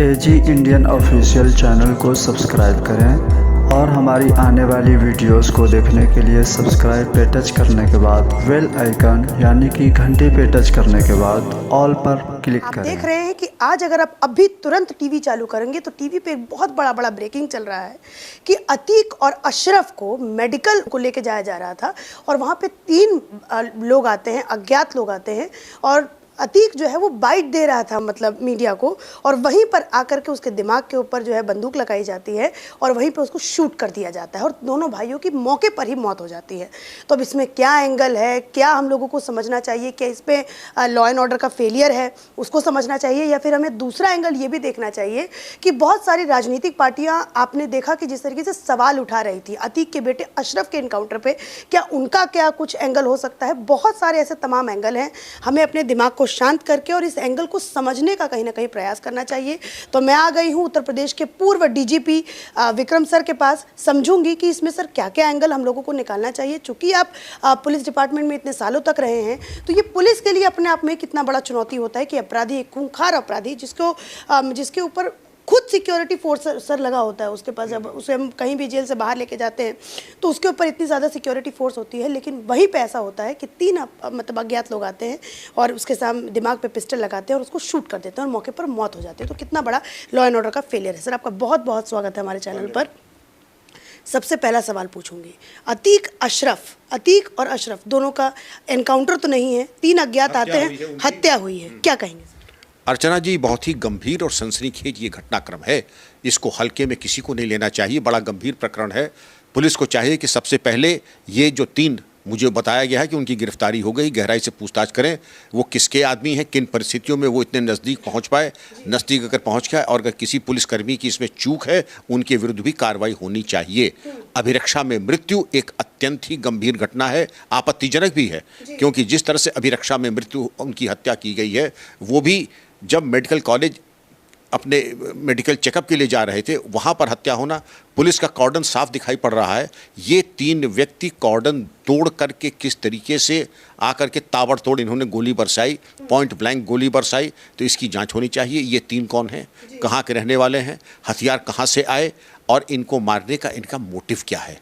एजी Indian official channel को subscribe करें और हमारी आने वाली वीडियोस को देखने के लिए सब्सक्राइब पे टच करने के बाद बेल आइकन यानी कि घंटी पे टच करने के बाद ऑल पर क्लिक आप करें। देख रहे हैं कि आज अगर आप अभी तुरंत टीवी चालू करेंगे तो टीवी पे एक बहुत बड़ा ब्रेकिंग चल रहा है कि अतीक और अशरफ को मेडिकल को लेके जाया जा रहा था और वहाँ पे 3 लोग आते हैं, अज्ञात लोग आते हैं और अतीक जो है वो बाइट दे रहा था मतलब मीडिया को और वहीं पर आकर के उसके दिमाग के ऊपर जो है बंदूक लगाई जाती है और वहीं पर उसको शूट कर दिया जाता है और दोनों भाइयों की मौके पर ही मौत हो जाती है। तो अब इसमें क्या एंगल है, क्या हम लोगों को समझना चाहिए, क्या इस पर लॉ एंड ऑर्डर का फेलियर है उसको समझना चाहिए या फिर हमें दूसरा एंगल ये भी देखना चाहिए कि बहुत सारी राजनीतिक पार्टियां आपने देखा कि जिस तरीके से सवाल उठा रही थी अतीक के बेटे अशरफ के इनकाउंटर पे, क्या उनका क्या कुछ एंगल हो सकता है। बहुत सारे ऐसे तमाम एंगल हैं, हमें अपने दिमाग को शांत करके और इस एंगल को समझने का कहीं ना कहीं प्रयास करना चाहिए। तो मैं आ गई हूं उत्तर प्रदेश के पूर्व डीजीपी विक्रम सर के पास, समझूंगी कि इसमें सर क्या क्या एंगल हम लोगों को निकालना चाहिए। चूंकि आप पुलिस डिपार्टमेंट में इतने सालों तक रहे हैं तो ये पुलिस के लिए अपने आप में कितना बड़ा चुनौती होता है कि अपराधी, एक खूंखार अपराधी जिसके ऊपर खुद सिक्योरिटी फोर्स सर लगा होता है, उसके पास जब उसे हम कहीं भी जेल से बाहर लेके जाते हैं तो उसके ऊपर इतनी ज़्यादा सिक्योरिटी फोर्स होती है, लेकिन वहीं पे ऐसा होता है कि 3 मतलब अज्ञात लोग आते हैं और उसके सामने दिमाग पे पिस्टल लगाते हैं और उसको शूट कर देते हैं और मौके पर मौत हो जाती है। तो कितना बड़ा लॉ एंड ऑर्डर का फेलियर है। सर आपका बहुत बहुत स्वागत है हमारे चैनल पर। सबसे पहला सवाल पूछूंगी, अतीक और अशरफ दोनों का एनकाउंटर तो नहीं है, 3 अज्ञात आते हैं, हत्या हुई है, क्या कहेंगे? अर्चना जी, बहुत ही गंभीर और सनसनीखेज ये घटनाक्रम है, इसको हल्के में किसी को नहीं लेना चाहिए, बड़ा गंभीर प्रकरण है। पुलिस को चाहिए कि सबसे पहले ये जो 3 मुझे बताया गया है कि उनकी गिरफ्तारी हो गई, गहराई से पूछताछ करें, वो किसके आदमी हैं, किन परिस्थितियों में वो इतने नज़दीक पहुंच पाए, नज़दीक अगर पहुंच गया और अगर किसी पुलिसकर्मी की इसमें चूक है उनके विरुद्ध भी कार्रवाई होनी चाहिए। अभिरक्षा में मृत्यु एक अत्यंत ही गंभीर घटना है, आपत्तिजनक भी है, क्योंकि जिस तरह से अभिरक्षा में मृत्यु उनकी हत्या की गई है वो भी जब मेडिकल कॉलेज अपने मेडिकल चेकअप के लिए जा रहे थे वहाँ पर हत्या होना, पुलिस का कॉर्डन साफ दिखाई पड़ रहा है। ये 3 व्यक्ति कॉर्डन तोड़ करके किस तरीके से आकर के ताबड़तोड़ इन्होंने गोली बरसाई, पॉइंट ब्लैंक गोली बरसाई, तो इसकी जांच होनी चाहिए। ये 3 कौन हैं, कहाँ के रहने वाले हैं, हथियार कहाँ से आए और इनको मारने का इनका मोटिव क्या है,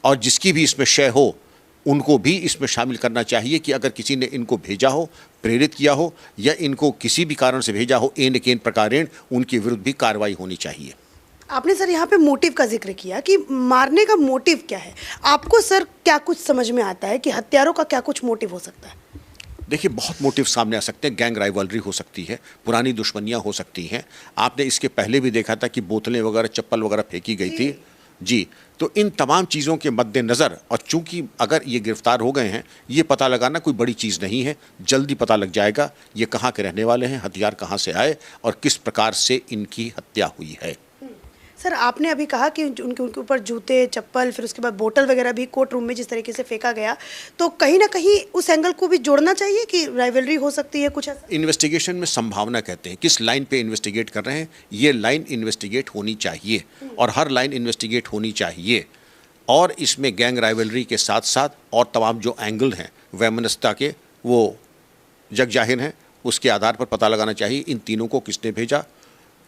और जिसकी भी इसमें शय हो उनको भी इसमें शामिल करना चाहिए कि अगर किसी ने इनको भेजा हो, प्रेरित किया हो या इनको किसी भी कारण से भेजा हो, एन केन प्रकारेण उनके विरुद्ध भी कार्रवाई होनी चाहिए। आपने सर यहाँ पे मोटिव का जिक्र किया कि मारने का मोटिव क्या है, आपको सर क्या कुछ समझ में आता है कि हत्यारों का क्या कुछ मोटिव हो सकता है? देखिए, बहुत मोटिव सामने आ सकते हैं। गैंग राइवलरी हो सकती है, पुरानी दुश्मनियाँ हो सकती हैं। आपने इसके पहले भी देखा था कि बोतलें वगैरह, चप्पल वगैरह फेंकी गई थी जी। तो इन तमाम चीज़ों के मद्देनज़र, और चूंकि अगर ये गिरफ्तार हो गए हैं, ये पता लगाना कोई बड़ी चीज़ नहीं है, जल्दी पता लग जाएगा ये कहाँ के रहने वाले हैं, हथियार कहाँ से आए और किस प्रकार से इनकी हत्या हुई है। सर आपने अभी कहा कि उनके ऊपर जूते, चप्पल, फिर उसके बाद बोतल वगैरह भी कोर्ट रूम में जिस तरीके से फेंका गया, तो कहीं ना कहीं उस एंगल को भी जोड़ना चाहिए कि राइवलरी हो सकती है कुछ ऐसा? इन्वेस्टिगेशन में संभावना कहते हैं, किस लाइन पे इन्वेस्टिगेट कर रहे हैं, ये लाइन इन्वेस्टिगेट होनी चाहिए और हर लाइन इन्वेस्टिगेट होनी चाहिए। और इसमें गैंग राइवलरी के साथ साथ और तमाम जो एंगल हैं वैमनस्यता के, वो जग जाहिर हैं, उसके आधार पर पता लगाना चाहिए इन तीनों को किसने भेजा,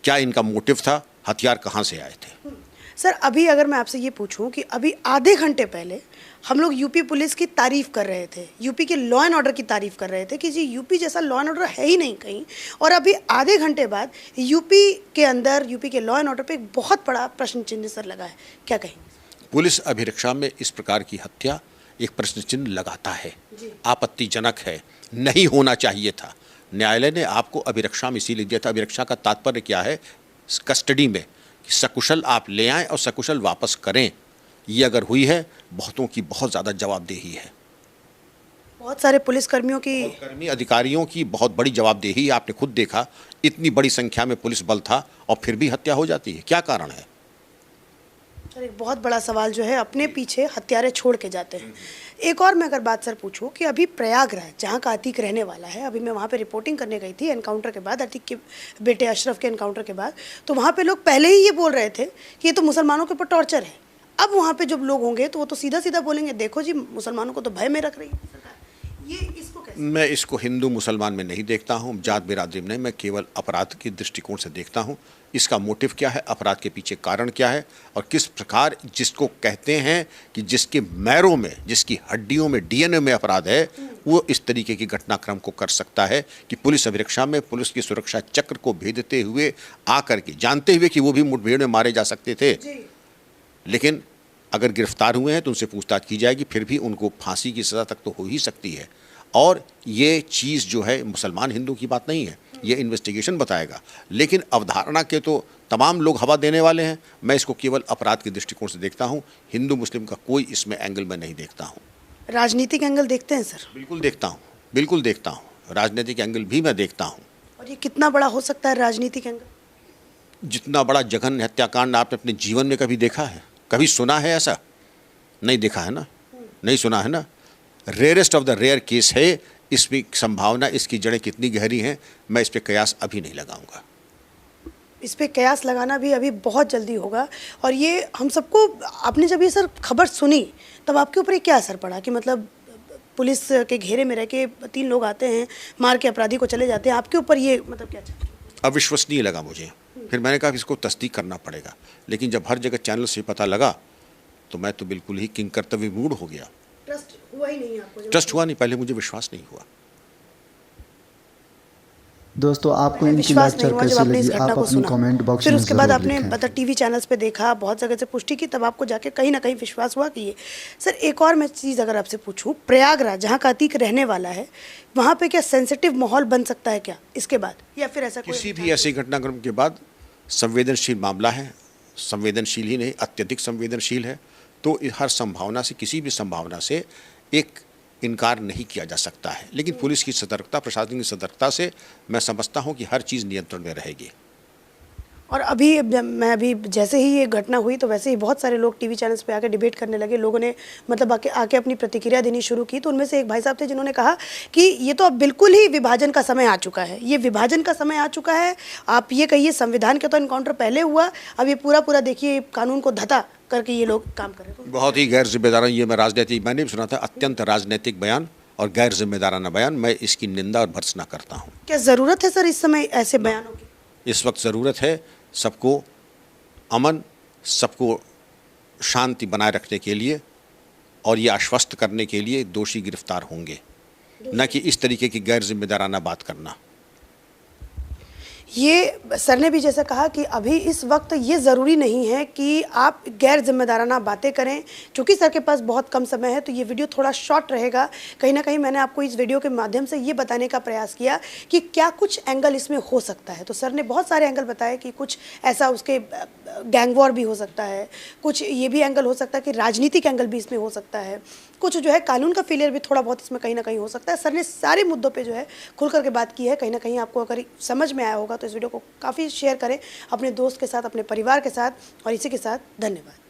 क्या इनका मोटिव था, हथियार कहाँ से आए थे। सर अभी अगर मैं आपसे ये पूछूं कि अभी आधे घंटे पहले हम लोग यूपी पुलिस की तारीफ कर रहे थे, यूपी के लॉ एंड ऑर्डर की तारीफ कर रहे थे कि जी यूपी जैसा लॉ एंड ऑर्डर है ही नहीं कहीं, और अभी आधे घंटे बाद यूपी के अंदर, यूपी के लॉ एंड ऑर्डर पे एक बहुत बड़ा प्रश्न चिन्ह सर लगा है, क्या कहेंगे? पुलिस अभिरक्षा में इस प्रकार की हत्या एक प्रश्न चिन्ह लगाता है, आपत्तिजनक है, नहीं होना चाहिए था। न्यायालय ने आपको अभिरक्षा में इसीलिए दिया था। अभिरक्षा का तात्पर्य क्या है, कस्टडी में, कि सकुशल आप ले आएं और सकुशल वापस करें। ये अगर हुई है, बहुतों की बहुत ज़्यादा जवाबदेही है, बहुत सारे पुलिसकर्मी अधिकारियों की बहुत बड़ी जवाबदेही। आपने खुद देखा, इतनी बड़ी संख्या में पुलिस बल था और फिर भी हत्या हो जाती है, क्या कारण है? सर एक बहुत बड़ा सवाल जो है, अपने पीछे हत्यारे छोड़ के जाते हैं। एक और मैं अगर बात सर पूछूं कि अभी प्रयागराज जहां का अतीक रहने वाला है, अभी मैं वहां पे रिपोर्टिंग करने गई थी एनकाउंटर के बाद, अतीक के बेटे अशरफ के एनकाउंटर के बाद, तो वहां पे लोग पहले ही ये बोल रहे थे कि ये तो मुसलमानों के ऊपर टॉर्चर है। अब वहाँ पे जब लोग होंगे तो वो तो सीधा सीधा बोलेंगे देखो जी मुसलमानों को तो भय में रख रही है सरकार। ये इसको कैसे? मैं इसको हिंदू मुसलमान में नहीं देखता हूँ, जात बिरादरी में नहीं, मैं केवल अपराध के दृष्टिकोण से देखता हूँ। इसका मोटिव क्या है, अपराध के पीछे कारण क्या है, और किस प्रकार जिसको कहते हैं कि जिसके मैरों में, जिसकी हड्डियों में, डीएनए में अपराध है, वो इस तरीके की घटनाक्रम को कर सकता है कि पुलिस अभिरक्षा में पुलिस की सुरक्षा चक्र को भेदते हुए आकर के, जानते हुए कि वो भी मुठभेड़ में मारे जा सकते थे, लेकिन अगर गिरफ्तार हुए हैं तो उनसे पूछताछ की जाएगी, फिर भी उनको फांसी की सज़ा तक तो हो ही सकती है। और ये चीज़ जो है मुसलमान हिंदू की बात नहीं है, ये इन्वेस्टिगेशन बताएगा, लेकिन अवधारणा के तो तमाम लोग हवा देने वाले हैं। मैं इसको केवल अपराध के दृष्टिकोण से देखता हूँ, हिंदू मुस्लिम का कोई इसमें एंगल मैं नहीं देखता हूँ। राजनीतिक एंगल देखते हैं सर? बिल्कुल देखता हूँ, बिल्कुल देखता हूँ, राजनीतिक एंगल भी मैं देखता हूँ। और ये कितना बड़ा हो सकता है राजनीतिक एंगल? जितना बड़ा जघन्य हत्याकांड आपने अपने जीवन में कभी देखा है, कभी सुना है ऐसा? नहीं देखा है ना, नहीं सुना है ना। Rarest of the rare case है। इसकी संभावना, इसकी जड़ें कितनी गहरी हैं, मैं इस पे कयास अभी नहीं लगाऊंगा। इस पे कयास लगाना भी अभी बहुत जल्दी होगा। और ये हम सबको, आपने जब ये सर खबर सुनी तब आपके ऊपर क्या असर पड़ा कि मतलब पुलिस के घेरे में रह के 3 लोग आते हैं, मार के अपराधी को चले जाते हैं, आपके ऊपर ये मतलब क्या चल? अविश्वसनीय लगा मुझे। फिर मैंने कहा कि इसको तस्दीक करना पड़ेगा, लेकिन जब हर जगह चैनल से पता लगा तो मैं तो बिल्कुल ही किंग कर्तव्य मूड हो गया। ट्रस्ट हुआ ही नहीं आपको? ट्रस्ट हुआ नहीं, पहले मुझे विश्वास नहीं हुआ। दोस्तों आपको इनकी विश्वास नहीं लेक्चर हुआ जब कैसे आपने इस लगी, घटना आप को अपनी सुना, कमेंट बॉक्स फिर में उसके बाद ज़रूर आपने लिखें। मतलब टीवी चैनल्स पे देखा, बहुत जगह से पुष्टि की, तब आपको जाके कहीं ना कहीं विश्वास हुआ कि ये। सर एक और मैं चीज़ अगर आपसे पूछूं, प्रयागराज जहाँ का अतीक रहने वाला है, वहाँ पे क्या सेंसिटिव माहौल बन सकता है क्या इसके बाद, या फिर ऐसा किसी भी ऐसे घटनाक्रम के बाद संवेदनशील मामला है, संवेदनशील ही नहीं अत्यधिक संवेदनशील है, तो हर संभावना से, किसी भी संभावना से एक इनकार नहीं किया जा सकता है। लेकिन पुलिस की सतर्कता, प्रशासन की सतर्कता से मैं समझता हूं कि हर चीज़ नियंत्रण में रहेगी। और अभी जैसे ही ये घटना हुई तो वैसे ही बहुत सारे लोग टीवी चैनल्स पे आके डिबेट करने लगे, लोगों ने मतलब आके अपनी प्रतिक्रिया देनी शुरू की। तो उनमें से एक भाई साहब थे जिन्होंने कहा कि ये तो अब बिल्कुल ही विभाजन का समय आ चुका है, ये विभाजन का समय आ चुका है। आप ये कहिए संविधान के तो इनकाउंटर पहले हुआ, अब ये पूरा देखिए कानून को धता करके ये लोग काम कर रहे हैं। बहुत ही गैर जिम्मेदाराना, ये मैं राजनीतिक, मैंने भी सुना था, अत्यंत राजनीतिक बयान और गैर जिम्मेदाराना बयान, मैं इसकी निंदा और भर्त्सना करता हूँ। क्या ज़रूरत है सर इस समय ऐसे बयानों की? इस वक्त ज़रूरत है सबको अमन, सबको शांति बनाए रखने के लिए और ये आश्वस्त करने के लिए दोषी गिरफ्तार होंगे, न कि इस तरीके की गैर जिम्मेदाराना बात करना। ये सर ने भी जैसे कहा कि अभी इस वक्त ये ज़रूरी नहीं है कि आप गैर जिम्मेदाराना बातें करें, क्योंकि सर के पास बहुत कम समय है, तो ये वीडियो थोड़ा शॉर्ट रहेगा। कहीं ना कहीं मैंने आपको इस वीडियो के माध्यम से ये बताने का प्रयास किया कि क्या कुछ एंगल इसमें हो सकता है। तो सर ने बहुत सारे एंगल बताए कि कुछ ऐसा उसके गैंग वॉर भी हो सकता है, कुछ ये भी एंगल हो सकता है कि राजनीतिक एंगल भी इसमें हो सकता है, कुछ जो है कानून का फेलियर भी थोड़ा बहुत इसमें कहीं ना कहीं हो सकता है। सर ने सारे मुद्दों पे जो है खुल करके बात की है। कहीं ना कहीं आपको अगर समझ में आया होगा तो इस वीडियो को काफ़ी शेयर करें अपने दोस्त के साथ, अपने परिवार के साथ, और इसी के साथ धन्यवाद।